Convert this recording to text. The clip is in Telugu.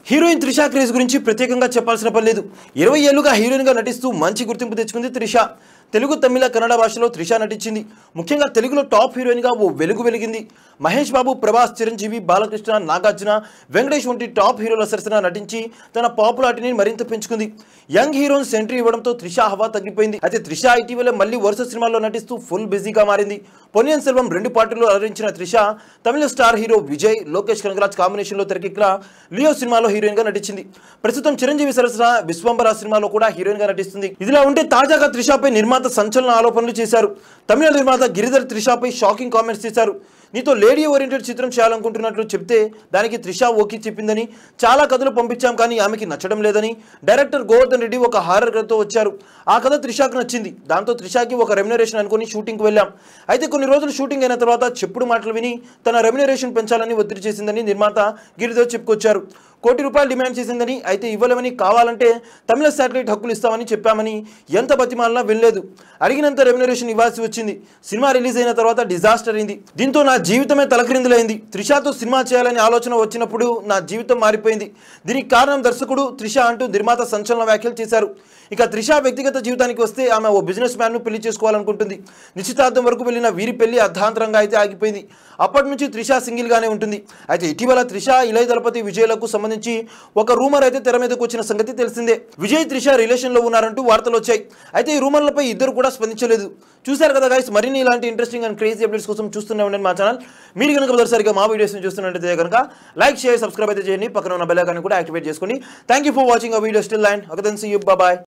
హీరోయిన్ త్రిష క్రేజ్ గురించి ప్రత్యేకంగా చెప్పాల్సిన పని లేదు. 20 ఏళ్లుగా హీరోయిన్గా నటిస్తూ మంచి గుర్తింపు తెచ్చుకుంది త్రిష. తెలుగు, తమిళ, కన్నడ భాషలో త్రిష నటించింది. ముఖ్యంగా తెలుగులో టాప్ హీరోయిన్గా ఓ వెలుగు వెలిగింది. మహేష్ బాబు, ప్రభాస్, చిరంజీవి, బాలకృష్ణ, నాగార్జున, వెంకటేష్ వంటి టాప్ హీరోల సరసన నటించి తన పాపులారిటీని మరింత పెంచుకుంది. యంగ్ హీరోయిన్స్ ఎంట్రీ ఇవ్వడంతో త్రిష హవా తగ్గిపోయింది. అయితే త్రిష ఇటీవల మళ్ళీ వరుస సినిమాల్లో నటిస్తూ ఫుల్ బిజీగా మారింది. పొన్నియిన్ సెల్వం 2 పార్టీల్లో అలరించిన త్రిష తమిళ స్టార్ హీరో విజయ్, లోకేష్ కనగరాజ్ కాంబినేషన్లో తెరకెక్కిన లియో సినిమాలో హీరోయిన్ గా నటించింది. ప్రస్తుతం చిరంజీవి సరసన విశ్వంబర సినిమాలో కూడా హీరోయిన్ గా నటిస్తుంది. ఇదిలా ఉంటే తాజాగా త్రిషపై నిర్మాత సంచలన ఆరోపణలు చేశారు. తమిళ నిర్మాత గిరిధర్ త్రిషపై షాకింగ్ కామెంట్స్ చేశారు. నీతో లేడీ ఓరియంటెడ్ చిత్రం చేయాలనుకుంటున్నట్లు చెప్తే దానికి త్రిష ఓకే చెప్పిందని, చాలా కథలు పంపించాం కానీ ఆమెకి నచ్చడం లేదని, డైరెక్టర్ గోవర్ధన్ రెడ్డి ఒక హారర్ కథతో వచ్చారు. ఆ కథ త్రిషకు నచ్చింది. దాంతో త్రిషకి ఒక రెమ్యునరేషన్ అనుకుని షూటింగ్కి వెళ్ళాం. అయితే కొన్ని రోజులు షూటింగ్ అయిన తర్వాత చెప్పుడు మాటలు విని తన రెమ్యునరేషన్ పెంచాలని ఒత్తిడి చేసిందని నిర్మాత గిరిధర్ చెప్పుకొచ్చారు. ₹1 కోటి డిమాండ్ చేసిందని, అయితే ఇవ్వలేమని, కావాలంటే తమిళ శాటిలైట్ హక్కులు ఇస్తామని చెప్పామని, ఎంత బతిమాలినా వెళ్ళలేదు. అడిగినంత రెమ్యునరేషన్ ఇవ్వాల్సి వచ్చింది. సినిమా రిలీజ్ అయిన తర్వాత డిజాస్టర్ అయింది. దీంతో నా జీవితమే తలక్రిందులైంది. త్రిషతో సినిమా చేయాలని ఆలోచన వచ్చినప్పుడు నా జీవితం మారిపోయింది. దీనికి కారణం దర్శకుడు త్రిష అంటూ నిర్మాత సంచలన వ్యాఖ్యలు చేశారు. ఇక త్రిష వ్యక్తిగత జీవితానికి వస్తే ఆమె ఓ బిజినెస్ మ్యాన్ను పెళ్లి చేసుకోవాలనుకుంటుంది. నిశ్చితార్థం వరకు వెళ్ళిన వీరి పెళ్లి అర్ధాంతరంగా అయితే ఆగిపోయింది. అప్పటి నుంచి త్రిష సింగిల్ గానే ఉంటుంది. అయితే ఇటీవల త్రిష, ఇళయ దళపతి విజయ్లకు సంబంధించి ఒక రూమర్ అయితే తెర మీదకు వచ్చిన సంగతి తెలిసిందే. విజయ్, త్రిష రిలేషన్ లో ఉన్నారంటూ వార్తలు వచ్చాయి. అయితే ఈ రూమర్లపై ఇద్దరు కూడా స్పందించలేదు. చూశారు కదా గైస్, మరిన్ని ఇలాంటి ఇంట్రెస్టింగ్ అండ్ క్రేజీ అప్డేట్స్ కోసం చూస్తూనే ఉండండి మా ఛానల్. మీరు కనుక మొదటిసారిగా మా వీడియోస్ చూస్తున్నట్లయితే కనుక లైక్, షేర్, సబ్స్క్రైబ్ అయితే చేయండి. పక్కన ఉన్న బెల్ ఐకాన్ కూడా యాక్టివేట్ చేసుకోండి. Thank you for watching our video still and okay then see you, bye by.